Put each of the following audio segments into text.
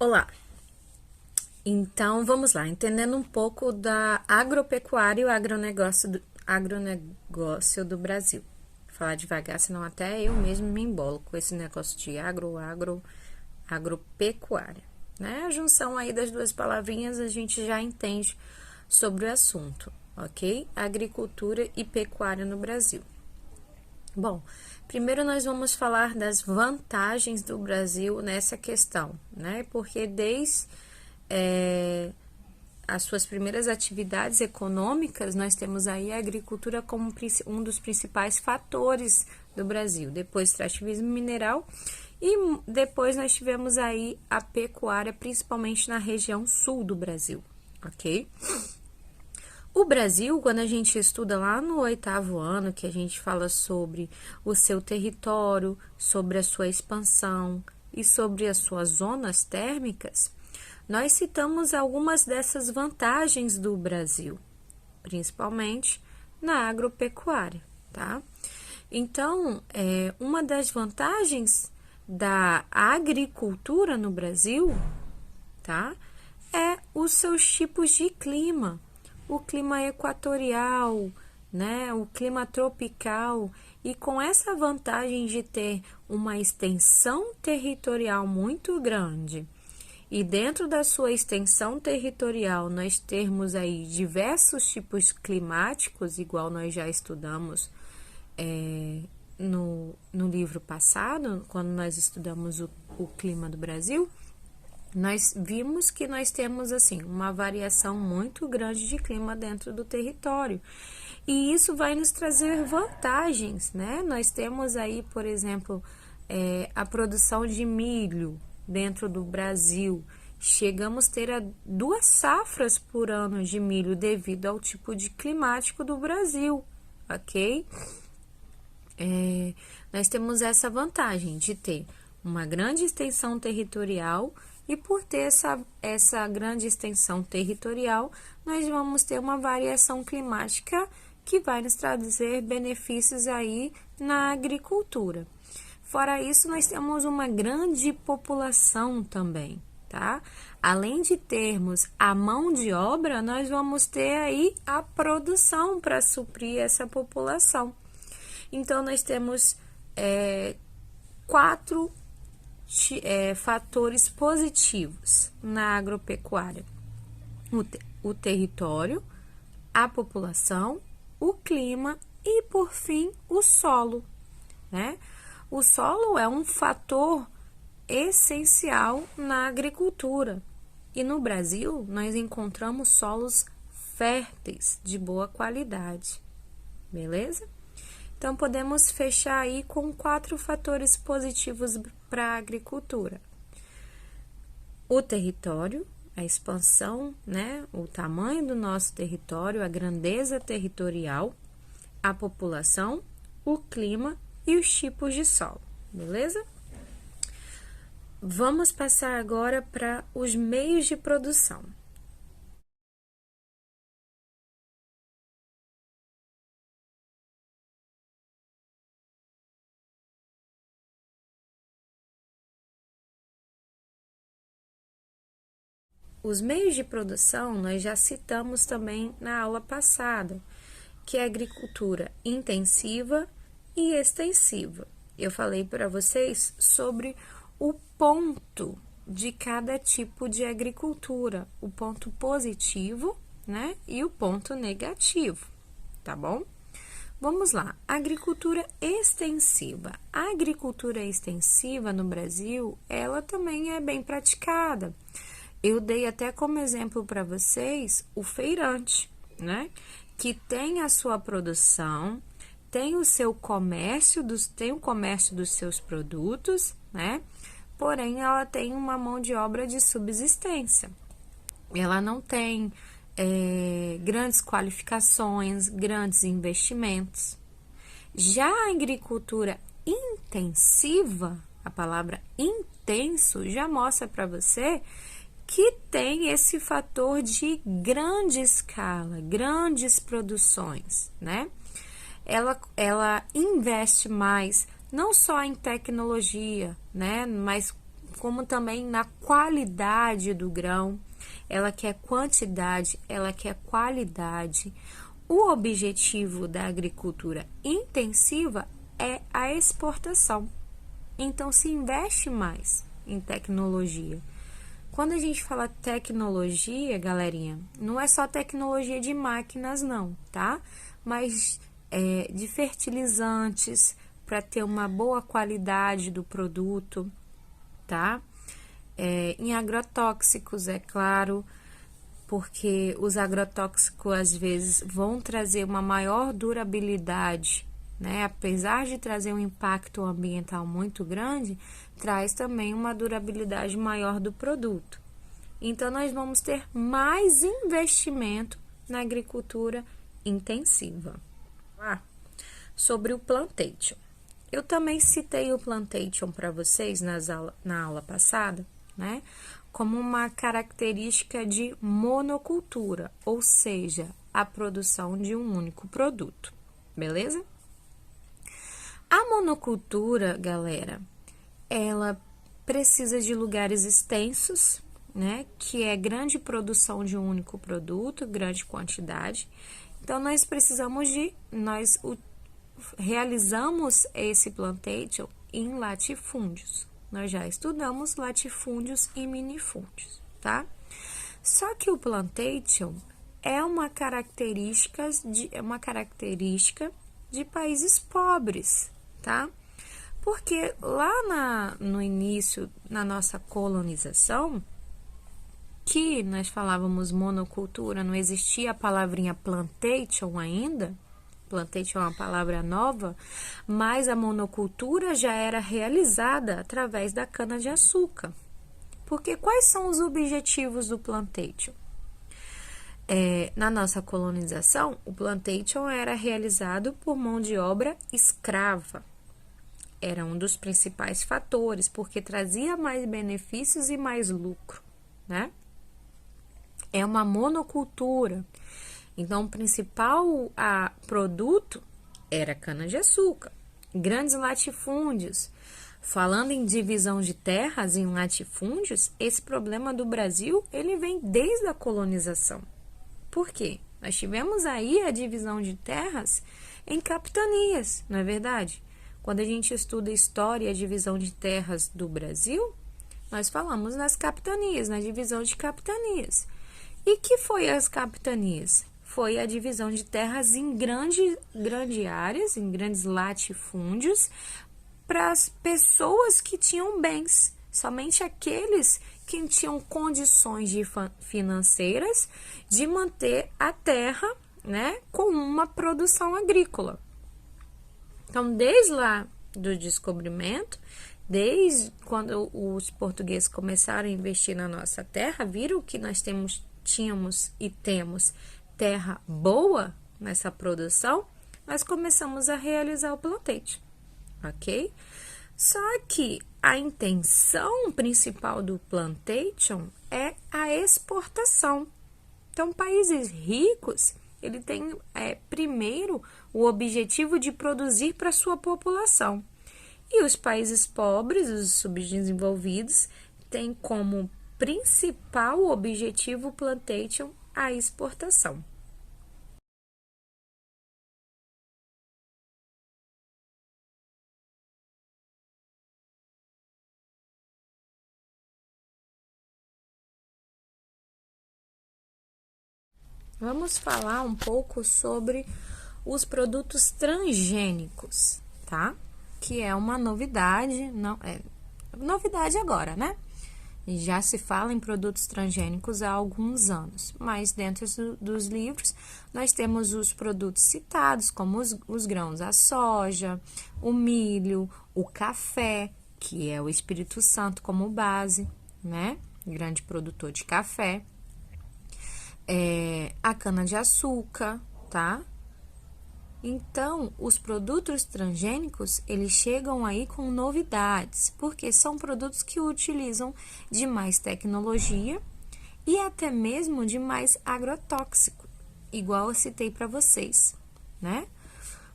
Olá, então vamos lá, entendendo um pouco da agropecuária e o agronegócio do Brasil. Vou falar devagar, senão até eu mesmo me embolo com esse negócio de agropecuária, né? A junção aí das duas palavrinhas a gente já entende sobre o assunto, ok? Agricultura e pecuária no Brasil. Bom, primeiro nós vamos falar das vantagens do Brasil nessa questão, né? Porque desde as suas primeiras atividades econômicas, nós temos aí a agricultura como um dos principais fatores do Brasil. Depois, extrativismo mineral e depois nós tivemos aí a pecuária, principalmente na região sul do Brasil, ok? O Brasil, quando a gente estuda lá no 8º ano, que a gente fala sobre o seu território, sobre a sua expansão e sobre as suas zonas térmicas, nós citamos algumas dessas vantagens do Brasil, principalmente na agropecuária, tá? Então, uma das vantagens da agricultura no Brasil, tá? É os seus tipos de clima. O clima equatorial, né? O clima tropical. E com essa vantagem de ter uma extensão territorial muito grande, e dentro da sua extensão territorial nós termos aí diversos tipos climáticos, igual nós já estudamos no livro passado, quando nós estudamos o clima do Brasil, nós vimos que nós temos assim uma variação muito grande de clima dentro do território. E isso vai nos trazer vantagens, né? Nós temos aí, por exemplo, a produção de milho dentro do Brasil. Chegamos a ter 2 safras por ano de milho devido ao tipo de climático do Brasil, ok? Nós temos essa vantagem de ter uma grande extensão territorial, e por ter essa grande extensão territorial, nós vamos ter uma variação climática que vai nos trazer benefícios aí na agricultura. Fora isso, nós temos uma grande população também, tá? Além de termos a mão de obra, nós vamos ter aí a produção para suprir essa população. Então, nós temos 4 fatores positivos na agropecuária: o território, a população, o clima e, por fim, o solo, né? O solo é um fator essencial na agricultura, e no Brasil nós encontramos solos férteis de boa qualidade, beleza? Então, podemos fechar aí com 4 fatores positivos para a agricultura: o território, a expansão, né? O tamanho do nosso território, a grandeza territorial, a população, o clima e os tipos de solo, beleza? Vamos passar agora para os meios de produção. Os meios de produção nós já citamos também na aula passada, que é a agricultura intensiva e extensiva. Eu falei para vocês sobre o ponto de cada tipo de agricultura, o ponto positivo, né, e o ponto negativo, tá bom? Vamos lá, agricultura extensiva. A agricultura extensiva no Brasil, ela também é bem praticada. Eu dei até como exemplo para vocês o feirante, né? Que tem a sua produção, tem o seu comércio, tem o comércio dos seus produtos, né? Porém, ela tem uma mão de obra de subsistência. Ela não tem grandes qualificações, grandes investimentos. Já a agricultura intensiva, a palavra intenso já mostra para você que tem esse fator de grande escala, grandes produções, né? Ela investe mais, não só em tecnologia, né? Mas como também na qualidade do grão. Ela quer quantidade, ela quer qualidade. O objetivo da agricultura intensiva é a exportação. Então, se investe mais em tecnologia. Quando a gente fala tecnologia, galerinha, não é só tecnologia de máquinas, não, tá? Mas de fertilizantes para ter uma boa qualidade do produto, tá? Em agrotóxicos, é claro, porque os agrotóxicos às vezes vão trazer uma maior durabilidade, né? Apesar de trazer um impacto ambiental muito grande, traz também uma durabilidade maior do produto. Então, nós vamos ter mais investimento na agricultura intensiva. Sobre o plantation. Eu também citei o plantation para vocês na aula passada, né? Como uma característica de monocultura, ou seja, a produção de um único produto, beleza? A monocultura, galera, ela precisa de lugares extensos, né? Que é grande produção de um único produto, grande quantidade. Então, nós realizamos esse plantation em latifúndios. Nós já estudamos latifúndios e minifúndios, tá? Só que o plantation é uma característica de países pobres, tá? Porque lá no início, na nossa colonização, que nós falávamos monocultura, não existia a palavrinha plantation ainda. Plantation é uma palavra nova, mas a monocultura já era realizada através da cana-de-açúcar. Porque quais são os objetivos do plantation? Na nossa colonização, o plantation era realizado por mão de obra escrava. Era um dos principais fatores, porque trazia mais benefícios e mais lucro, né? É uma monocultura. Então, o principal produto era cana-de-açúcar. Grandes latifúndios. Falando em divisão de terras em latifúndios, esse problema do Brasil, ele vem desde a colonização. Por quê? Nós tivemos aí a divisão de terras em capitanias, não é verdade? Quando a gente estuda história e a divisão de terras do Brasil, nós falamos nas capitanias, na divisão de capitanias. E que foi as capitanias? Foi a divisão de terras em grandes áreas, em grandes latifúndios, para as pessoas que tinham bens. Somente aqueles que tinham condições financeiras de manter a terra, né, com uma produção agrícola. Então, desde lá do descobrimento, desde quando os portugueses começaram a investir na nossa terra, viram que nós tínhamos e temos terra boa nessa produção, nós começamos a realizar o plantation, ok? Só que a intenção principal do plantation é a exportação. Então, países ricos, ele tem primeiro o objetivo de produzir para sua população. E os países pobres, os subdesenvolvidos, têm como principal objetivo plantation a exportação. Vamos falar um pouco sobre os produtos transgênicos, tá? Que é uma novidade, não é novidade agora, né? Já se fala em produtos transgênicos há alguns anos, mas dentro dos livros nós temos os produtos citados, como os grãos, a soja, o milho, o café, que é o Espírito Santo como base, né? Grande produtor de café. A cana-de-açúcar, tá? Então, os produtos transgênicos, eles chegam aí com novidades, porque são produtos que utilizam de mais tecnologia e até mesmo de mais agrotóxico, igual eu citei para vocês, né?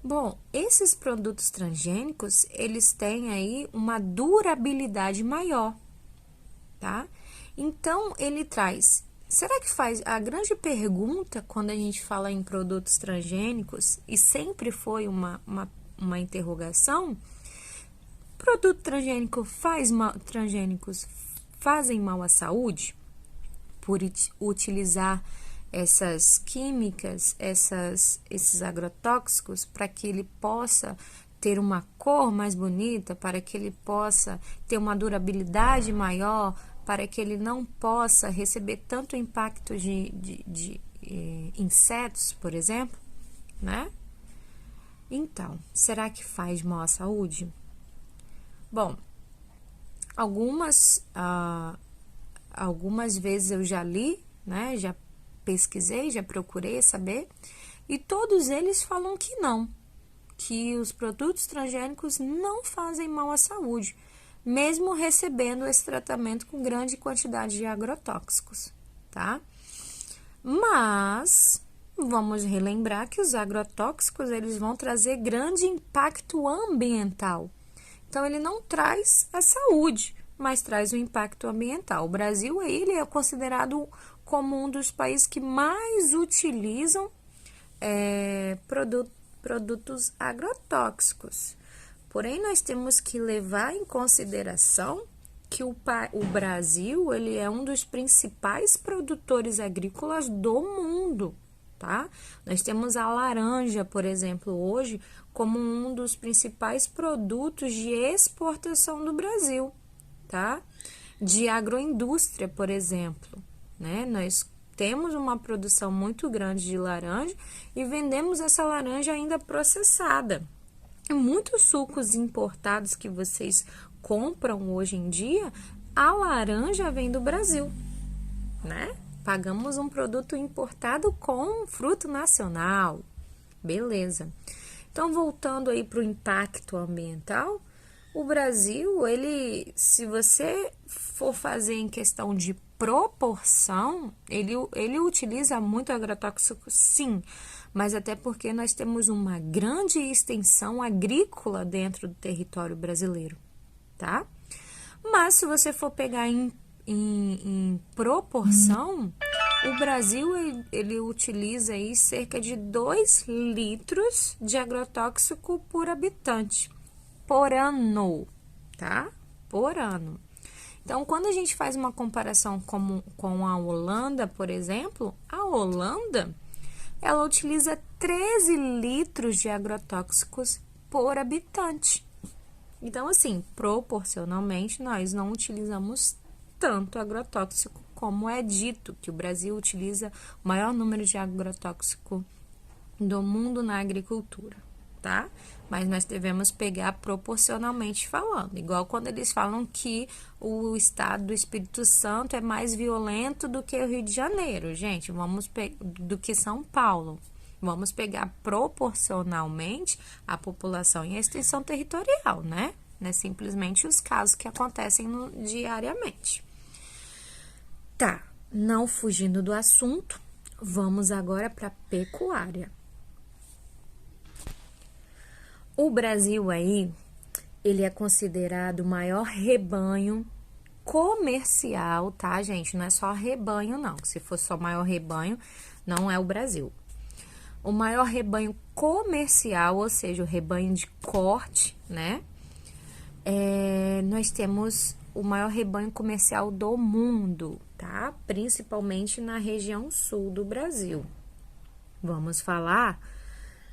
Bom, esses produtos transgênicos, eles têm aí uma durabilidade maior, tá? Então, ele traz... Será que faz... A grande pergunta quando a gente fala em produtos transgênicos, e sempre foi uma interrogação, produto transgênico transgênicos fazem mal à saúde por utilizar essas químicas, esses agrotóxicos, para que ele possa ter uma cor mais bonita, para que ele possa ter uma durabilidade maior, para que ele não possa receber tanto impacto de insetos, por exemplo, né? Então, será que faz mal à saúde? Bom, algumas vezes eu já li, né? Já pesquisei, já procurei saber, e todos eles falam que não, que os produtos transgênicos não fazem mal à saúde, mesmo recebendo esse tratamento com grande quantidade de agrotóxicos, tá? Mas vamos relembrar que os agrotóxicos, eles vão trazer grande impacto ambiental. Então, ele não traz a saúde, mas traz o impacto ambiental. O Brasil, ele é considerado como um dos países que mais utilizam produtos agrotóxicos. Porém, nós temos que levar em consideração que o Brasil, ele é um dos principais produtores agrícolas do mundo, tá? Nós temos a laranja, por exemplo, hoje, como um dos principais produtos de exportação do Brasil, tá? De agroindústria, por exemplo, né? Nós temos uma produção muito grande de laranja e vendemos essa laranja ainda processada. E muitos sucos importados que vocês compram hoje em dia, a laranja vem do Brasil, né? Pagamos um produto importado com fruto nacional. Beleza. Então, voltando aí para o impacto ambiental, o Brasil, ele, se você for fazer em questão de proporção, ele utiliza muito agrotóxico, sim, mas até porque nós temos uma grande extensão agrícola dentro do território brasileiro, tá? Mas se você for pegar em proporção, o Brasil, ele utiliza aí cerca de 2 litros de agrotóxico por habitante, por ano, tá? Por ano. Então, quando a gente faz uma comparação com a Holanda, por exemplo, a Holanda, ela utiliza 13 litros de agrotóxicos por habitante. Então, assim, proporcionalmente, nós não utilizamos tanto agrotóxico como é dito, que o Brasil utiliza o maior número de agrotóxico do mundo na agricultura, tá? Mas nós devemos pegar proporcionalmente falando, igual quando eles falam que o estado do Espírito Santo é mais violento do que o Rio de Janeiro, gente, do que São Paulo. Vamos pegar proporcionalmente a população e a extensão territorial, né? Não é simplesmente os casos que acontecem diariamente. Tá, não fugindo do assunto, vamos agora para a pecuária. O Brasil aí, ele é considerado o maior rebanho comercial, tá, gente? Não é só rebanho, não. Se for só maior rebanho, não é o Brasil. O maior rebanho comercial, ou seja, o rebanho de corte, né? Nós temos o maior rebanho comercial do mundo, tá? Principalmente na região sul do Brasil. Vamos falar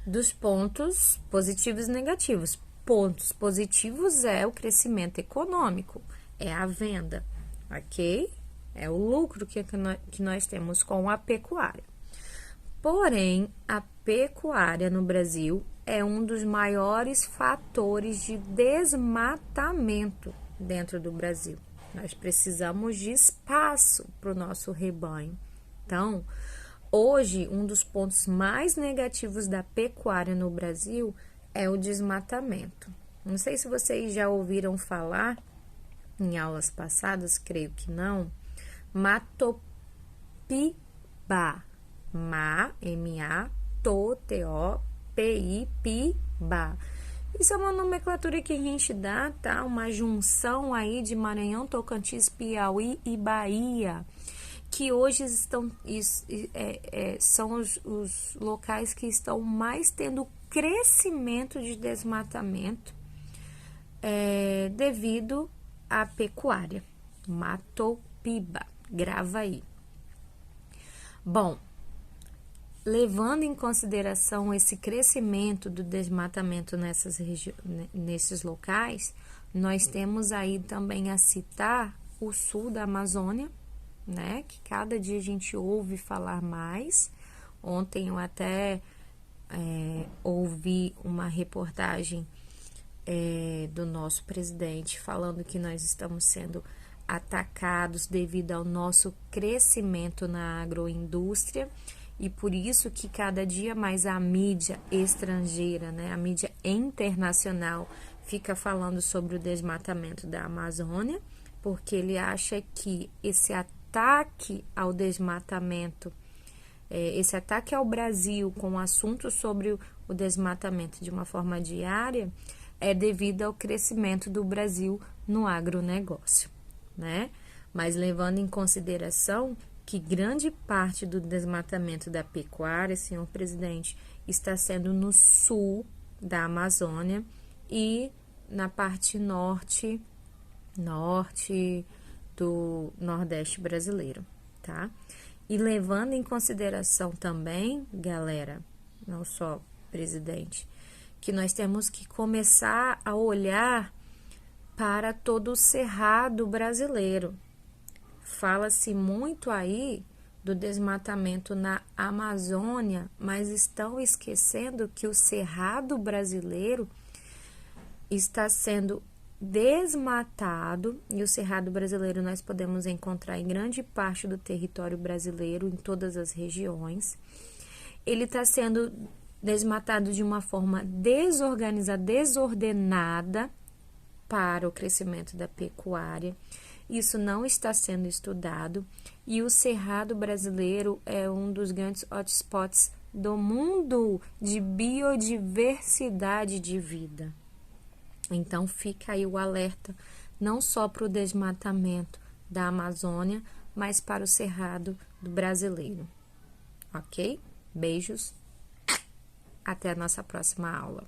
dos pontos positivos e negativos. Pontos positivos é o crescimento econômico, é a venda, ok? É o lucro que nós temos com a pecuária. Porém, a pecuária no Brasil é um dos maiores fatores de desmatamento dentro do Brasil. Nós precisamos de espaço para o nosso rebanho. Então, hoje, um dos pontos mais negativos da pecuária no Brasil é o desmatamento. Não sei se vocês já ouviram falar, em aulas passadas, creio que não, Matopiba. M-A-T-O-P-I-P-I-B-A. Isso é uma nomenclatura que a gente dá, tá? Uma junção aí de Maranhão, Tocantins, Piauí e Bahia, que hoje são os locais que estão mais tendo crescimento de desmatamento devido à pecuária. Matopiba, grava aí. Bom, levando em consideração esse crescimento do desmatamento nesses locais, nós temos aí também a citar o sul da Amazônia, né? Que cada dia a gente ouve falar mais. Ontem eu até ouvi uma reportagem do nosso presidente falando que nós estamos sendo atacados devido ao nosso crescimento na agroindústria e por isso que cada dia mais a mídia estrangeira, né, a mídia internacional fica falando sobre o desmatamento da Amazônia, porque ele acha que esse ataque ao desmatamento, esse ataque ao Brasil com assuntos sobre o desmatamento de uma forma diária é devido ao crescimento do Brasil no agronegócio, né? Mas levando em consideração que grande parte do desmatamento da pecuária, senhor presidente, está sendo no sul da Amazônia e na parte norte do Nordeste brasileiro, tá? E levando em consideração também, galera, não só presidente, que nós temos que começar a olhar para todo o cerrado brasileiro. Fala-se muito aí do desmatamento na Amazônia, mas estão esquecendo que o cerrado brasileiro está sendo desmatado e o cerrado brasileiro nós podemos encontrar em grande parte do território brasileiro, em todas as regiões. Ele está sendo desmatado de uma forma desorganizada, desordenada para o crescimento da pecuária. Isso não está sendo estudado e o cerrado brasileiro é um dos grandes hotspots do mundo de biodiversidade de vida. Então fica aí o alerta não só para o desmatamento da Amazônia, mas para o cerrado do brasileiro. Ok? Beijos. Até a nossa próxima aula.